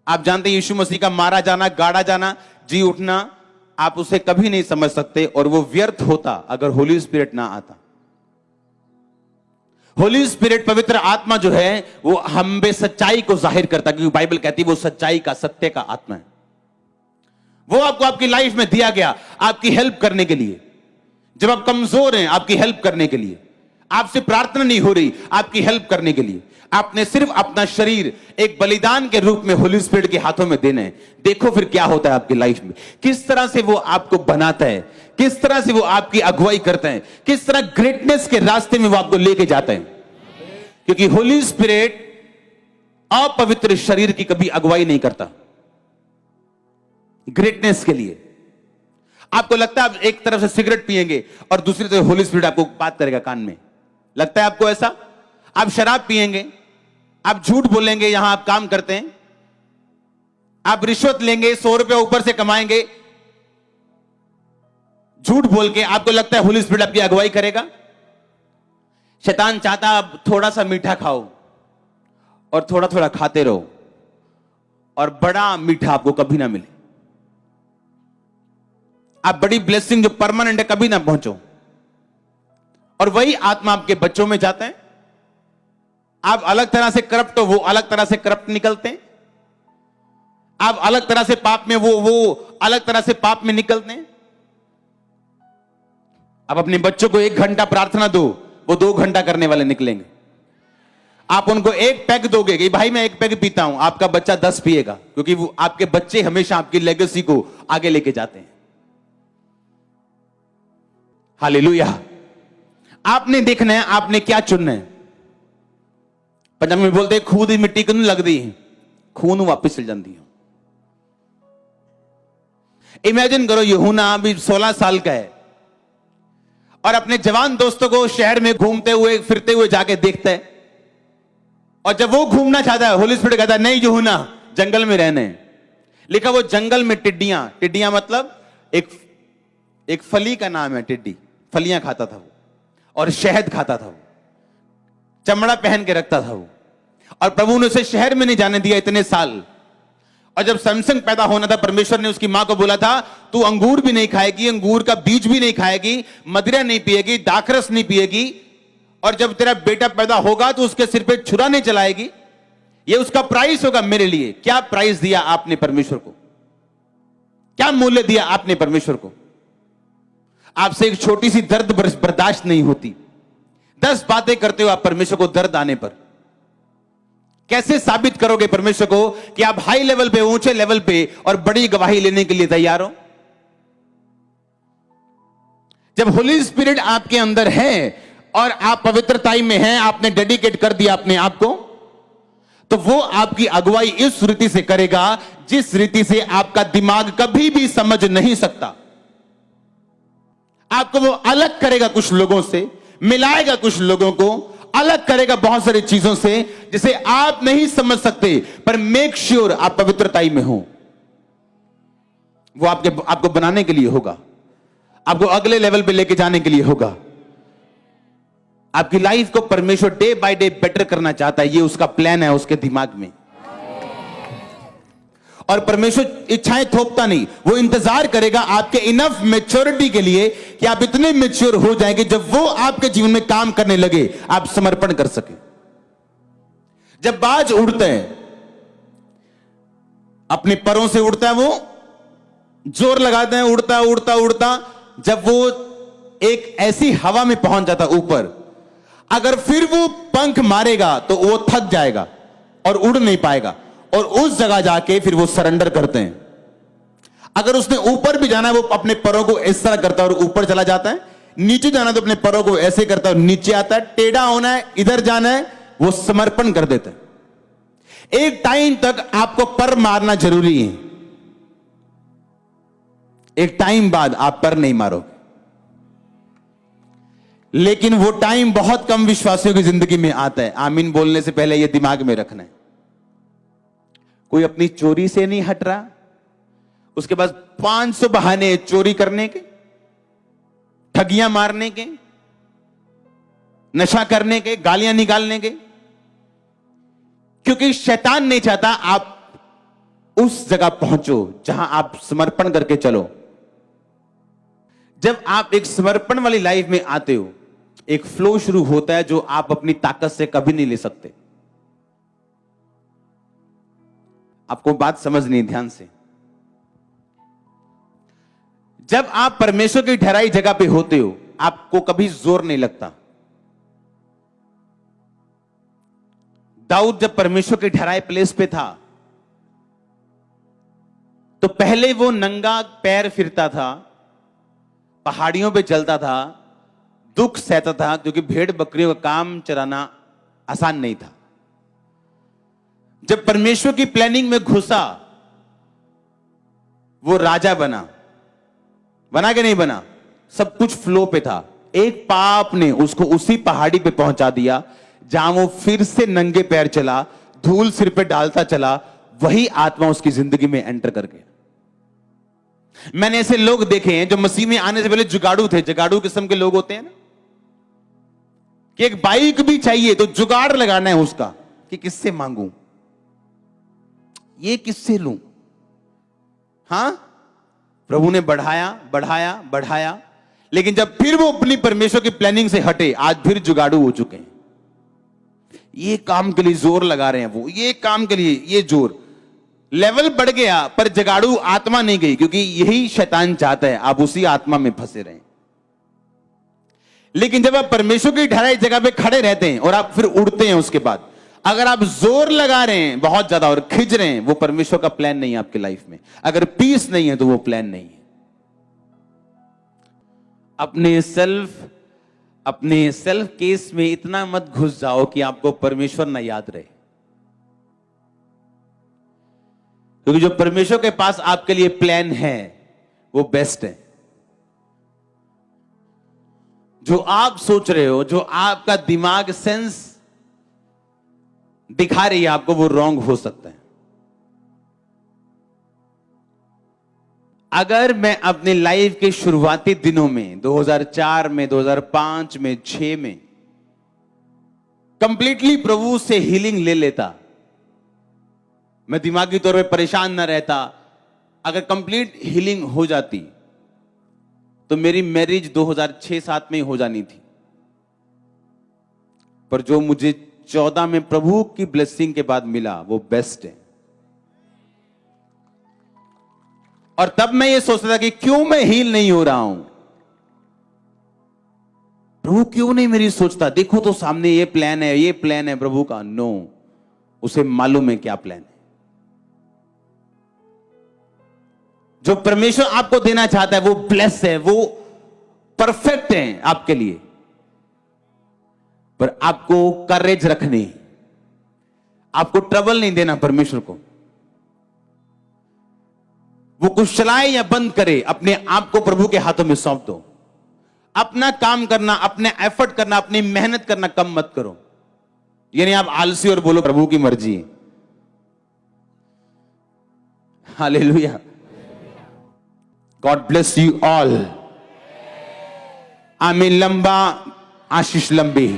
आप जानते हैं यीशु मसीह का मारा जाना, गाड़ा जाना, जी उठना, आप उसे कभी नहीं समझ सकते और वो व्यर्थ होता अगर होली स्पिरिट ना आता। होली स्पिरिट, पवित्र आत्मा जो है वो हम में सच्चाई को जाहिर करता, क्योंकि बाइबल कहती है वो सच्चाई का, सत्य का आत्मा है। वो आपको आपकी लाइफ में दिया गया आपकी हेल्प करने के लिए। जब आप कमजोर हैं, आपकी हेल्प करने के लिए। आपसे प्रार्थना नहीं हो रही, आपकी हेल्प करने के लिए। आपने सिर्फ अपना शरीर एक बलिदान के रूप में होली स्पिरिट के हाथों में देना है। देखो फिर क्या होता है आपकी लाइफ में, किस तरह से वो आपको बनाता है, किस तरह से वो आपकी अगुवाई करता है, किस तरह ग्रेटनेस के रास्ते में वो आपको लेके जाता है। क्योंकि होली स्पिरिट अपवित्र शरीर की कभी अगुवाई नहीं करता। ग्रेटनेस के लिए आपको लगता है आप एक तरफ से सिगरेट पिएंगे और दूसरी तरफ होली स्पिरिट आपको बात करेगा कान में, लगता है आपको ऐसा? आप शराब पिएंगे, आप झूठ बोलेंगे, यहां आप काम करते हैं, आप रिश्वत लेंगे, 100 रुपया ऊपर से कमाएंगे झूठ बोल के, आपको लगता है होली स्पिरिट आपकी अगुवाई करेगा? शैतान चाहता आप थोड़ा सा मीठा खाओ और थोड़ा थोड़ा खाते रहो और बड़ा मीठा आपको कभी ना मिले। आप बड़ी ब्लेसिंग जो परमानेंट है कभी ना पहुंचो। और वही आत्मा आपके बच्चों में जाता है। आप अलग तरह से करप्ट हो, वो अलग तरह से करप्ट निकलते हैं। आप अलग तरह से पाप में, वो अलग तरह से पाप में निकलते हैं। आप अपने बच्चों को 1 घंटा प्रार्थना दो, वो 2 घंटा करने वाले निकलेंगे। आप उनको 1 पैग दोगे कि भाई मैं 1 पैग पीता हूं, आपका बच्चा 10 पिएगा, क्योंकि वो आपके बच्चे हमेशा आपकी लेगेसी को आगे लेके जाते हैं। हालेलुया। आपने देखना है आपने क्या चुनना है। पंजाबी में बोलते खूह दी मिट्टी क्यों लगती है, खून वापिस चल जाती है। इमेजिन करो यूहन्ना अभी 16 साल का है और अपने जवान दोस्तों को शहर में घूमते हुए फिरते हुए जाके देखता है। और जब वो घूमना चाहता है, होली स्पिरिट कहता है नहीं यूहन्ना, जंगल में रहने। लिखा वो जंगल में टिड्डियां, टिड्डियां मतलब एक फली का नाम है टिड्डी। फलियां खाता था वो और शहद खाता था वो, चमड़ा पहन के रखता था वो। और प्रभु ने उसे शहर में नहीं जाने दिया इतने साल। और जब सैमसंग पैदा होना था, परमेश्वर ने उसकी मां को बोला था तू अंगूर भी नहीं खाएगी, अंगूर का बीज भी नहीं खाएगी, मदिरा नहीं पिएगी, दाखरस नहीं पिएगी, और जब तेरा बेटा पैदा होगा तो उसके सिर पे छुरा नहीं चलाएगी। ये उसका प्राइस होगा मेरे लिए। क्या प्राइस दिया आपने परमेश्वर को? क्या मूल्य दिया आपने परमेश्वर को? आपसे एक छोटी सी दर्द बर्दाश्त नहीं होती। 10 बातें करते हो आप परमेश्वर को दर्द आने पर। कैसे साबित करोगे परमेश्वर को कि आप हाई लेवल पे, ऊंचे लेवल पे और बड़ी गवाही लेने के लिए तैयार हो? जब होली स्पिरिट आपके अंदर है और आप पवित्रताई में हैं, आपने डेडिकेट कर दिया अपने आप को, तो वो आपकी अगुवाई इस रीति से करेगा जिस रीति से आपका दिमाग कभी भी समझ नहीं सकता। आपको वो अलग करेगा कुछ लोगों से, मिलाएगा कुछ लोगों को, अलग करेगा बहुत सारी चीजों से जिसे आप नहीं समझ सकते। पर मेक श्योर आप पवित्रताई में हो। वो आपको बनाने के लिए होगा, आपको अगले लेवल पे लेके जाने के लिए होगा। आपकी लाइफ को परमेश्वर डे बाय डे बेटर करना चाहता है। ये उसका प्लान है उसके दिमाग में। और परमेश्वर इच्छाएं थोपता नहीं, वो इंतजार करेगा आपके इनफ मैच्योरिटी के लिए कि आप इतने मैच्योर हो जाएंगे जब वो आपके जीवन में काम करने लगे आप समर्पण कर सके। जब बाज उड़ते हैं, अपने परों से उड़ता है, वो जोर लगाते हैं, उड़ता उड़ता उड़ता, जब वो एक ऐसी हवा में पहुंच जाता ऊपर, अगर फिर वो पंख मारेगा तो वो थक जाएगा और उड़ नहीं पाएगा, और उस जगह जाके फिर वो सरेंडर करते हैं। अगर उसने ऊपर भी जाना है, वो अपने पैरों को इस तरह करता है और ऊपर चला जाता है। नीचे जाना है तो अपने पैरों को ऐसे करता है और नीचे आता है। टेढ़ा होना है, इधर जाना है, वो समर्पण कर देता है। एक टाइम तक आपको पर मारना जरूरी है, एक टाइम बाद आप पर नहीं मारोगे। लेकिन वो टाइम बहुत कम विश्वासियों की जिंदगी में आता है। आमीन बोलने से पहले ये दिमाग में रखना है। कोई अपनी चोरी से नहीं हट रहा, उसके पास 500 बहाने चोरी करने के, ठगियां मारने के, नशा करने के, गालियां निकालने के, क्योंकि शैतान नहीं चाहता आप उस जगह पहुंचो जहां आप समर्पण करके चलो। जब आप एक समर्पण वाली लाइफ में आते हो, एक फ्लो शुरू होता है जो आप अपनी ताकत से कभी नहीं ले सकते। आपको बात समझनी है ध्यान से। जब आप परमेश्वर की ठहराई जगह पे होते हो, आपको कभी जोर नहीं लगता। दाऊद जब परमेश्वर के ठहराए प्लेस पे था, तो पहले वो नंगा पैर फिरता था, पहाड़ियों पे चलता था, दुख सहता था, क्योंकि भेड़ बकरियों का काम चराना आसान नहीं था। जब परमेश्वर की प्लानिंग में घुसा, वो राजा बना कि नहीं बना? सब कुछ फ्लो पे था। एक पाप ने उसको उसी पहाड़ी पे पहुंचा दिया जहां वो फिर से नंगे पैर चला, धूल सिर पे डालता चला। वही आत्मा उसकी जिंदगी में एंटर कर गया। मैंने ऐसे लोग देखे हैं जो मसीह में आने से पहले जुगाड़ू थे। जुगाड़ू किस्म के लोग होते हैं ना, कि एक बाइक भी चाहिए तो जुगाड़ लगाना है उसका, कि किससे मांगू, ये किससे लूं। हां, प्रभु ने बढ़ाया बढ़ाया बढ़ाया, लेकिन जब फिर वो अपनी परमेश्वर की प्लानिंग से हटे, आज फिर जुगाड़ू हो चुके हैं। ये काम के लिए जोर लगा रहे हैं, वो ये काम के लिए ये जोर, लेवल बढ़ गया, पर जुगाड़ू आत्मा नहीं गई, क्योंकि यही शैतान चाहता है आप उसी आत्मा में फंसे रहें। लेकिन जब आप परमेश्वर की ठहराई जगह पे खड़े रहते हैं और आप फिर उड़ते हैं, उसके बाद अगर आप जोर लगा रहे हैं बहुत ज्यादा और खिंच रहे हैं, वो परमेश्वर का प्लान नहीं है आपकी लाइफ में। अगर पीस नहीं है तो वो प्लान नहीं है। अपने सेल्फ केस में इतना मत घुस जाओ कि आपको परमेश्वर ना याद रहे, क्योंकि जो परमेश्वर के पास आपके लिए प्लान है वो बेस्ट है। जो आप सोच रहे हो, जो आपका दिमाग सेंस दिखा रही है आपको, वो रॉन्ग हो सकता है। अगर मैं अपनी लाइफ के शुरुआती दिनों में 2004 में, 2005 में, 6 में कंप्लीटली प्रभु से हीलिंग ले लेता, मैं दिमागी तौर पे परेशान ना रहता, अगर कंप्लीट हीलिंग हो जाती, तो मेरी मैरिज 2006-7 में ही हो जानी थी। पर जो मुझे 14 में प्रभु की ब्लेसिंग के बाद मिला, वो बेस्ट है। और तब मैं ये सोचता था कि क्यों मैं हील नहीं हो रहा हूं, प्रभु क्यों नहीं मेरी सोचता, देखो तो सामने ये प्लान है, ये प्लान है प्रभु का। नो, उसे मालूम है क्या प्लान है। जो परमेश्वर आपको देना चाहता है वो ब्लेस है, वो परफेक्ट है आपके लिए। पर आपको करेज रखनी, आपको ट्रबल नहीं देना परमेश्वर को। वो कुछ चलाए या बंद करे, अपने आप को प्रभु के हाथों में सौंप दो। अपना काम करना, अपने एफर्ट करना, अपनी मेहनत करना कम मत करो। यानी आप आलसी और बोलो प्रभु की मर्जी है। Hallelujah. God bless you all. आमीन। लंबा आशीष लंबी।